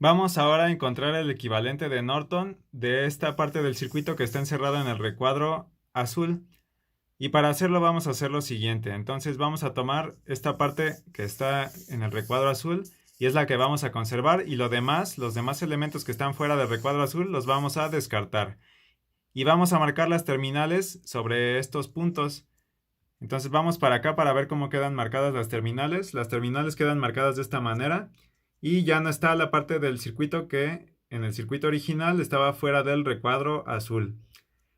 Vamos ahora a encontrar el equivalente de Norton de esta parte del circuito que está encerrada en el recuadro azul. Y para hacerlo vamos a hacer lo siguiente. Entonces vamos a tomar esta parte que está en el recuadro azul y es la que vamos a conservar, y los demás elementos que están fuera del recuadro azul los vamos a descartar. Y vamos a marcar las terminales sobre estos puntos. Entonces vamos para acá para ver cómo quedan marcadas las terminales. Las terminales quedan marcadas de esta manera y ya no está la parte del circuito que en el circuito original estaba fuera del recuadro azul.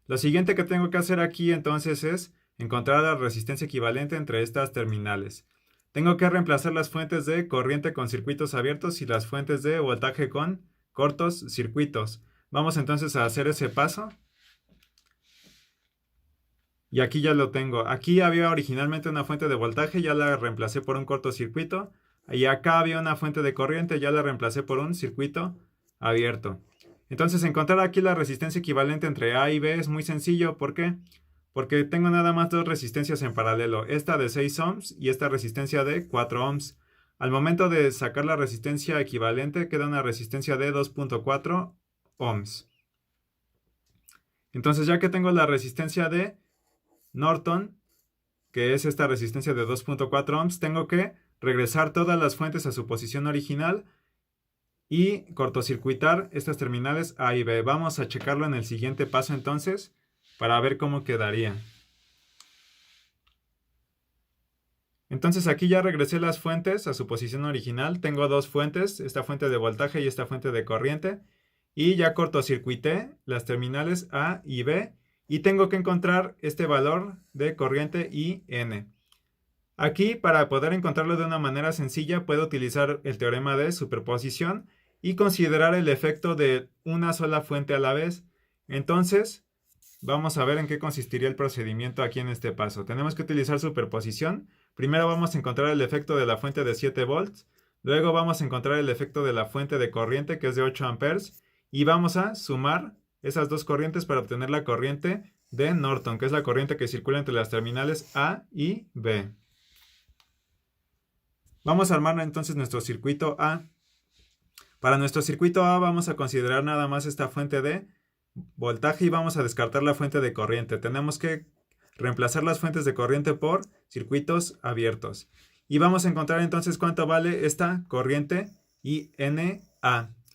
Lo siguiente que tengo que hacer aquí entonces es encontrar la resistencia equivalente entre estas terminales. Tengo que reemplazar las fuentes de corriente con circuitos abiertos y las fuentes de voltaje con cortos circuitos. Vamos entonces a hacer ese paso. Y aquí ya lo tengo. Aquí había originalmente una fuente de voltaje, ya la reemplacé por un cortocircuito. Y acá había una fuente de corriente, ya la reemplacé por un circuito abierto. Entonces encontrar aquí la resistencia equivalente entre A y B es muy sencillo. ¿Por qué? Porque tengo nada más dos resistencias en paralelo. Esta de 6 ohms y esta resistencia de 4 ohms. Al momento de sacar la resistencia equivalente queda una resistencia de 2.4 ohms. Entonces ya que tengo la resistencia de Norton, que es esta resistencia de 2.4 ohms, tengo que regresar todas las fuentes a su posición original y cortocircuitar estas terminales A y B. Vamos a checarlo en el siguiente paso entonces para ver cómo quedaría. Entonces aquí ya regresé las fuentes a su posición original. Tengo dos fuentes, esta fuente de voltaje y esta fuente de corriente. Y ya cortocircuité las terminales A y B. Y tengo que encontrar este valor de corriente IN. Aquí, para poder encontrarlo de una manera sencilla, puedo utilizar el teorema de superposición y considerar el efecto de una sola fuente a la vez. Entonces, vamos a ver en qué consistiría el procedimiento aquí en este paso. Tenemos que utilizar superposición. Primero vamos a encontrar el efecto de la fuente de 7 volts. Luego vamos a encontrar el efecto de la fuente de corriente, que es de 8 amperes. Y vamos a sumar esas dos corrientes para obtener la corriente de Norton, que es la corriente que circula entre las terminales A y B. Vamos a armar entonces nuestro circuito A. Para nuestro circuito A vamos a considerar nada más esta fuente de voltaje y vamos a descartar la fuente de corriente. Tenemos que reemplazar las fuentes de corriente por circuitos abiertos. Y vamos a encontrar entonces cuánto vale esta corriente INA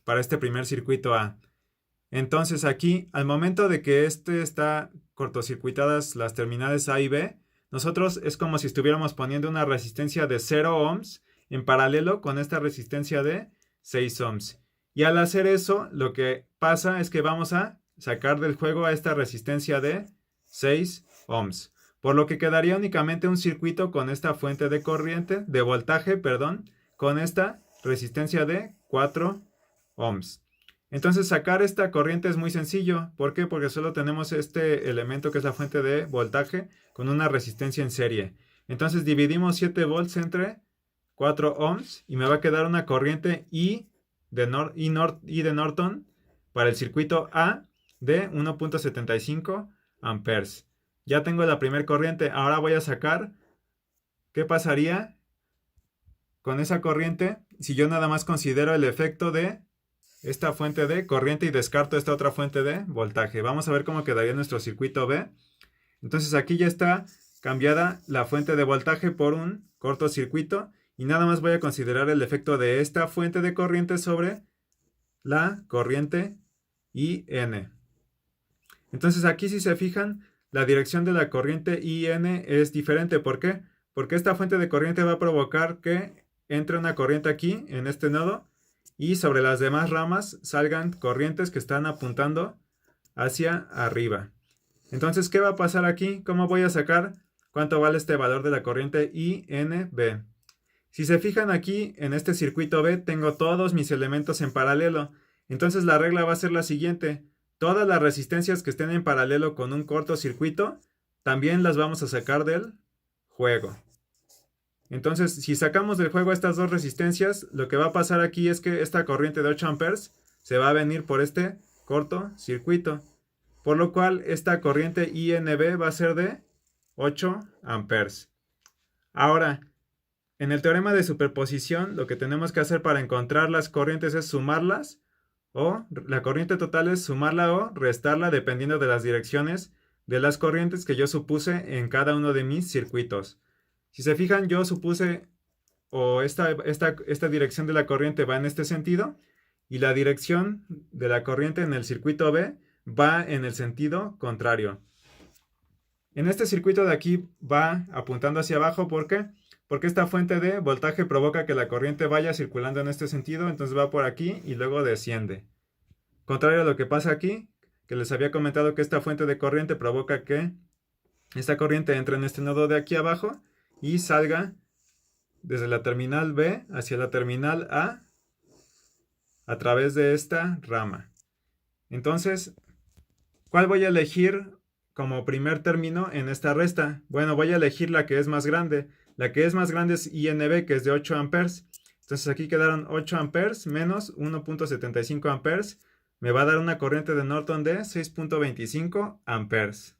para este primer circuito A. Entonces aquí, al momento de que está cortocircuitadas las terminales A y B, nosotros es como si estuviéramos poniendo una resistencia de 0 ohms en paralelo con esta resistencia de 6 ohms. Y al hacer eso, lo que pasa es que vamos a sacar del juego a esta resistencia de 6 ohms. Por lo que quedaría únicamente un circuito con esta fuente de corriente, de voltaje, perdón, con esta resistencia de 4 ohms. Entonces sacar esta corriente es muy sencillo. ¿Por qué? Porque solo tenemos este elemento que es la fuente de voltaje con una resistencia en serie. Entonces dividimos 7 volts entre 4 ohms y me va a quedar una corriente I de Norton para el circuito A de 1.75 amperes. Ya tengo la primera corriente. Ahora voy a sacar qué pasaría con esa corriente si yo nada más considero el efecto de esta fuente de corriente y descarto esta otra fuente de voltaje. Vamos a ver cómo quedaría nuestro circuito B. Entonces aquí ya está cambiada la fuente de voltaje por un cortocircuito y nada más voy a considerar el efecto de esta fuente de corriente sobre la corriente IN. Entonces aquí, si se fijan, la dirección de la corriente IN es diferente. ¿Por qué? Porque esta fuente de corriente va a provocar que entre una corriente aquí en este nodo y sobre las demás ramas salgan corrientes que están apuntando hacia arriba. Entonces, ¿qué va a pasar aquí? ¿Cómo voy a sacar cuánto vale este valor de la corriente INB? Si se fijan aquí, en este circuito B tengo todos mis elementos en paralelo. Entonces la regla va a ser la siguiente. Todas las resistencias que estén en paralelo con un cortocircuito, también las vamos a sacar del juego. Entonces, si sacamos del juego estas dos resistencias, lo que va a pasar aquí es que esta corriente de 8 amperes se va a venir por este cortocircuito. Por lo cual, esta corriente INB va a ser de 8 amperes. Ahora, En el teorema de superposición, lo que tenemos que hacer para encontrar las corrientes es sumarlas, o la corriente total es sumarla o restarla dependiendo de las direcciones de las corrientes que yo supuse en cada uno de mis circuitos. Si se fijan, yo supuse, o esta dirección de la corriente va en este sentido, y la dirección de la corriente en el circuito B va en el sentido contrario. En este circuito de aquí va apuntando hacia abajo, ¿por qué? Porque esta fuente de voltaje provoca que la corriente vaya circulando en este sentido, entonces va por aquí y luego desciende. Contrario a lo que pasa aquí, que les había comentado que esta fuente de corriente provoca que esta corriente entre en este nodo de aquí abajo y salga desde la terminal B hacia la terminal a través de esta rama. Entonces, ¿cuál voy a elegir como primer término en esta resta? Bueno, voy a elegir la que es más grande. La que es más grande es INB, que es de 8 amperes. Entonces aquí quedaron 8 amperes menos 1.75 amperes. Me va a dar una corriente de Norton de 6.25 amperes.